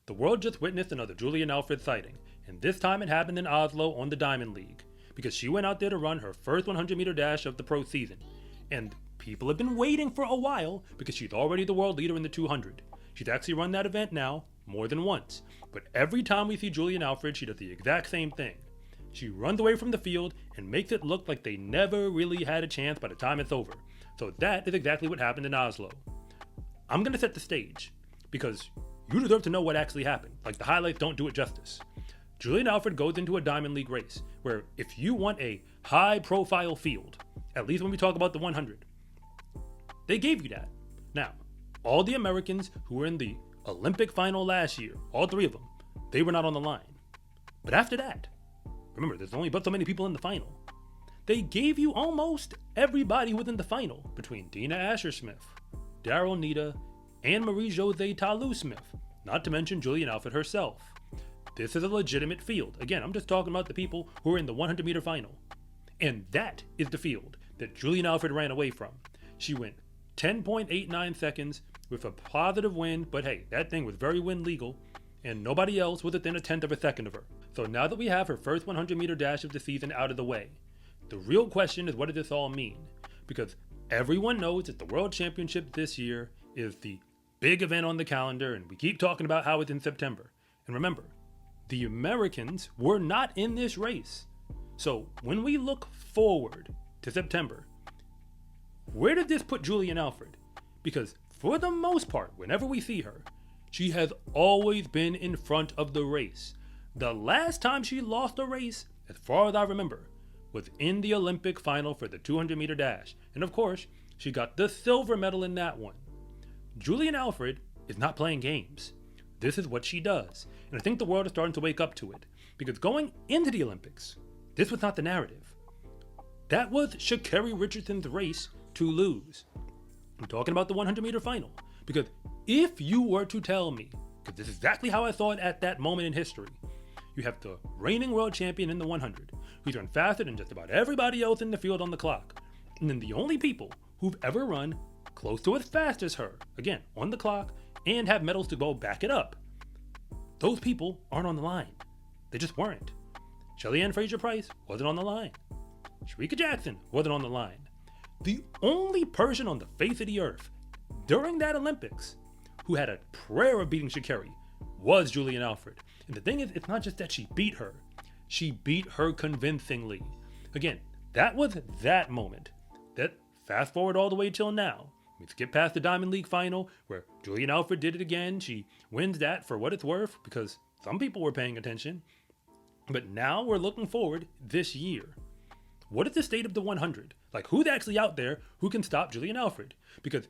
The world just witnessed another Julien Alfred sighting, and this time it happened in Oslo on the Diamond League, because she went out there to run her first 100-meter dash of the pro season. And people have been waiting for a while because she's already the world leader in the 200. She's actually run that event now more than once, but every time we see Julien Alfred, she does the exact same thing. She runs away from the field and makes it look like they never really had a chance by the time it's over. So that is exactly what happened in Oslo. I'm going to set the stage, because you deserve to know what actually happened. Like, the highlights don't do it justice. Julien Alfred goes into a Diamond League race where if you want a high-profile field, at least when we talk about the 100, they gave you that. Now, all the Americans who were in the Olympic final last year, all three of them, they were not on the line. But after that, remember, there's only but so many people in the final. They gave you almost everybody within the final between Dina Asher-Smith, Daryl Nita, and Marie-Josée Talou-Smith, not to mention Julien Alfred herself. This is a legitimate field. Again, I'm just talking about the people who are in the 100-meter final. And that is the field that Julien Alfred ran away from. She went 10.89 seconds with a positive wind, but hey, that thing was very wind legal, and nobody else was within a tenth of a second of her. So now that we have her first 100-meter dash of the season out of the way, the real question is, what does this all mean? Because everyone knows that the World Championship this year is the big event on the calendar, and we keep talking about how it's in September. And remember, the Americans were not in this race. So when we look forward to September, where did this put Julien Alfred? Because for the most part, whenever we see her, she has always been in front of the race. The last time she lost a race, as far as I remember, was in the Olympic final for the 200-meter dash. And of course, she got the silver medal in that one. Julien Alfred is not playing games. This is what she does. And I think the world is starting to wake up to it. Because going into the Olympics, this was not the narrative. That was Sha'Carri Richardson's race to lose. I'm talking about the 100-meter final. Because if you were to tell me, because this is exactly how I saw it at that moment in history, you have the reigning world champion in the 100, who's run faster than just about everybody else in the field on the clock. And then the only people who've ever run close to as fast as her, again, on the clock, and have medals to go back it up. Those people aren't on the line. They just weren't. Shelly-Ann Fraser-Pryce wasn't on the line. Shericka Jackson wasn't on the line. The only person on the face of the earth during that Olympics who had a prayer of beating Sha'Carri was Julien Alfred. And the thing is, it's not just that she beat her convincingly. Again, that was that moment. That fast forward all the way till now. We skip past the Diamond League final where Julien Alfred did it again. She wins that for what it's worth because some people were paying attention. But now we're looking forward this year. What is the state of the 100? Like, who's actually out there who can stop Julien Alfred? Because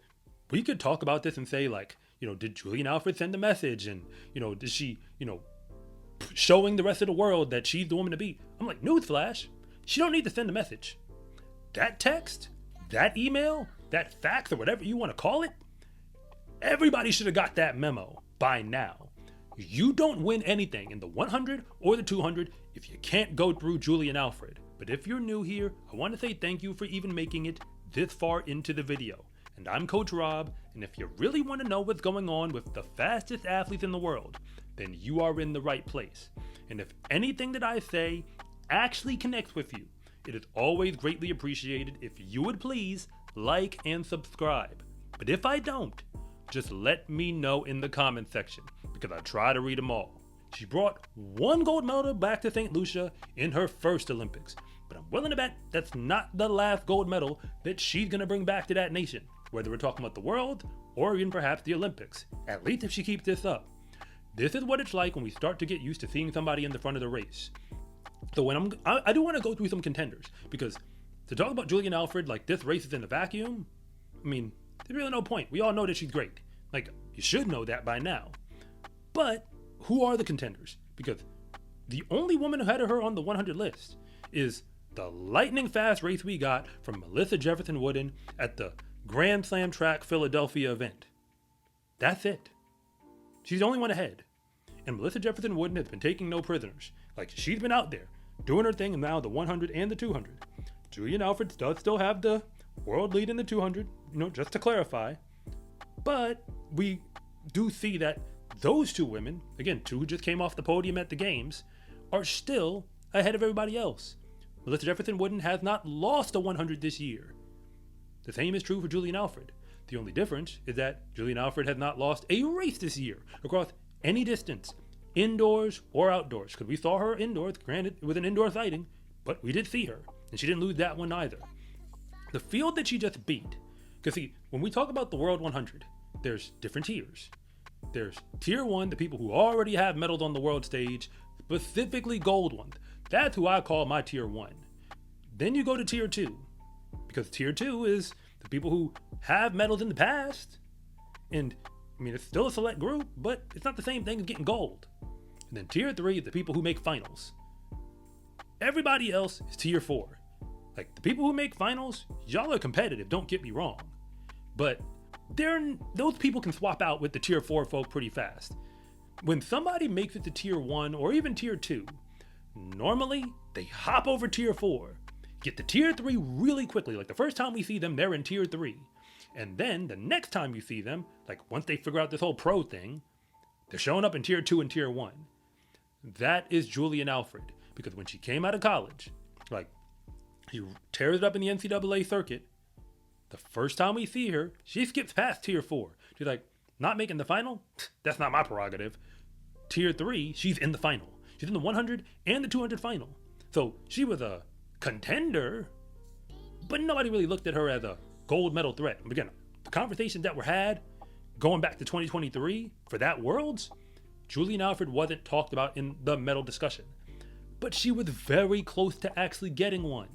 we could talk about this and say, like, did Julien Alfred send a message? And, did she, showing the rest of the world that she's the woman to beat? I'm like, newsflash, she don't need to send a message. That text, that email, that fax, or whatever you want to call it, everybody should have got that memo by now. You don't win anything in the 100 or the 200 if you can't go through Julien Alfred. But if you're new here, I want to say thank you for even making it this far into the video. And I'm Coach Rob, and if you really want to know what's going on with the fastest athletes in the world, then you are in the right place. And if anything that I say actually connects with you, it is always greatly appreciated if you would please like and subscribe. But if I don't, just let me know in the comment section, because I try to read them all. She brought one gold medal back to St. Lucia in her first Olympics, but I'm willing to bet that's not the last gold medal that she's going to bring back to that nation, whether we're talking about the world or even perhaps the Olympics, at least if she keeps this up. This is what it's like when we start to get used to seeing somebody in the front of the race. So I do want to go through some contenders, because to talk about Julien Alfred like this race is in a vacuum, I mean, there's really no point. We all know that she's great. Like, you should know that by now. But who are the contenders? Because the only woman who had her on the 100 list is the lightning fast race we got from Melissa Jefferson Wooden at the Grand Slam Track Philadelphia event. That's it. She's the only one ahead. And Melissa Jefferson Wooden has been taking no prisoners. Like, she's been out there doing her thing in now the 100 and the 200. Julien Alfred does still have the world lead in the 200, just to clarify. But we do see that those two women, again, two who just came off the podium at the games, are still ahead of everybody else. Melissa Jefferson Wooden has not lost a 100 this year. The same is true for Julien Alfred. The only difference is that Julien Alfred has not lost a race this year across any distance, indoors or outdoors, because we saw her indoors, granted it was an indoor sighting, but we did see her, and she didn't lose that one either. The field that she just beat, because see, when we talk about the World 100, there's different tiers. There's tier 1, the people who already have medals on the world stage, specifically gold ones. That's who I call my tier 1. Then you go to tier 2, because tier 2 is the people who have medals in the past, and I mean, it's still a select group, but it's not the same thing as getting gold. And then tier 3 is the people who make finals. Everybody else is tier 4. Like, the people who make finals, y'all are competitive, don't get me wrong. But those people can swap out with the tier 4 folk pretty fast. When somebody makes it to tier 1 or even tier 2, normally they hop over tier 4, get to tier 3 really quickly. Like, the first time we see them, they're in tier 3. And then the next time you see them, like once they figure out this whole pro thing, they're showing up in tier 2 and tier 1. That is Julien Alfred, because when she came out of college, like, she tears it up in the NCAA circuit. The first time we see her, she skips past tier 4. She's like, not making the final? That's not my prerogative. Tier 3, she's in the final. She's in the 100 and the 200 final. So she was a contender, but nobody really looked at her as a gold medal threat. Again, the conversations that were had going back to 2023 for that Worlds, Julien Alfred wasn't talked about in the medal discussion. But she was very close to actually getting one.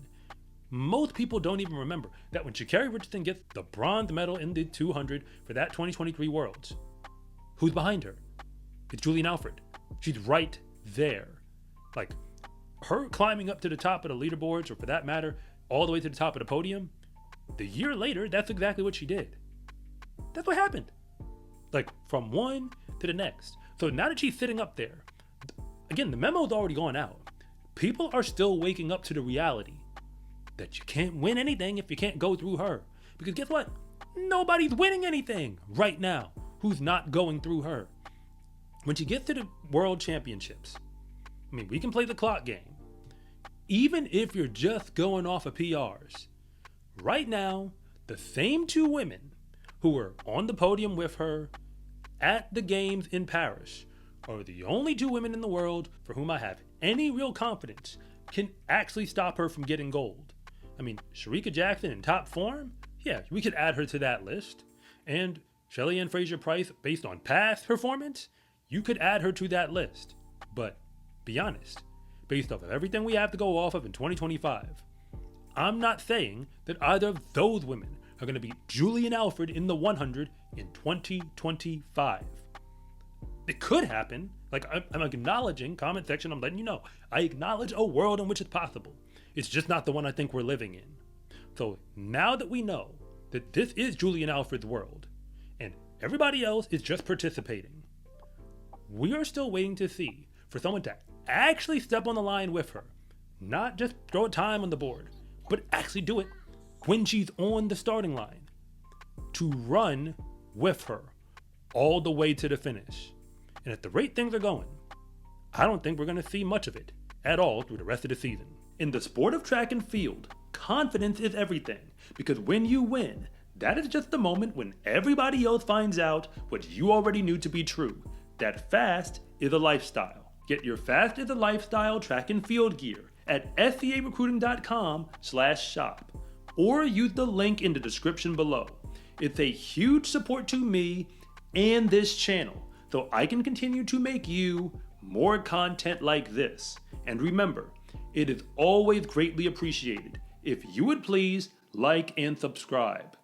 Most people don't even remember that when Sha'Carri Richardson gets the bronze medal in the 200 for that 2023 Worlds, who's behind her? It's Julien Alfred. She's right there. Like, her climbing up to the top of the leaderboards, or for that matter, all the way to the top of the podium, the year later, that's exactly what she did. That's what happened. Like, from one to the next. So now that she's sitting up there, again, the memo's already gone out. People are still waking up to the reality that you can't win anything if you can't go through her. Because guess what? Nobody's winning anything right now who's not going through her. When she gets to the World Championships, I mean, we can play the clock game. Even if you're just going off of PRs, right now, the same two women who were on the podium with her at the games in Paris are the only two women in the world for whom I have any real confidence can actually stop her from getting gold. I mean, Shericka Jackson in top form? Yeah, we could add her to that list. And Shelly-Ann Fraser-Pryce, based on past performance, you could add her to that list. But be honest, based off of everything we have to go off of in 2025, I'm not saying that either of those women are going to beat Julien Alfred in the 100 in 2025. It could happen. Like, I'm acknowledging, comment section, I'm letting you know. I acknowledge a world in which it's possible. It's just not the one I think we're living in. So now that we know that this is Julien Alfred's world, and everybody else is just participating, we are still waiting to see for someone to actually step on the line with her. Not just throw a time on the board, but actually do it when she's on the starting line. To run with her all the way to the finish. And at the rate things are going, I don't think we're going to see much of it at all through the rest of the season. In the sport of track and field, confidence is everything, because when you win, that is just the moment when everybody else finds out what you already knew to be true, that fast is a lifestyle. Get your fast is a lifestyle track and field gear at scarecruiting.com/shop, or use the link in the description below. It's a huge support to me and this channel, so I can continue to make you more content like this. And remember, it is always greatly appreciated if you would please like and subscribe.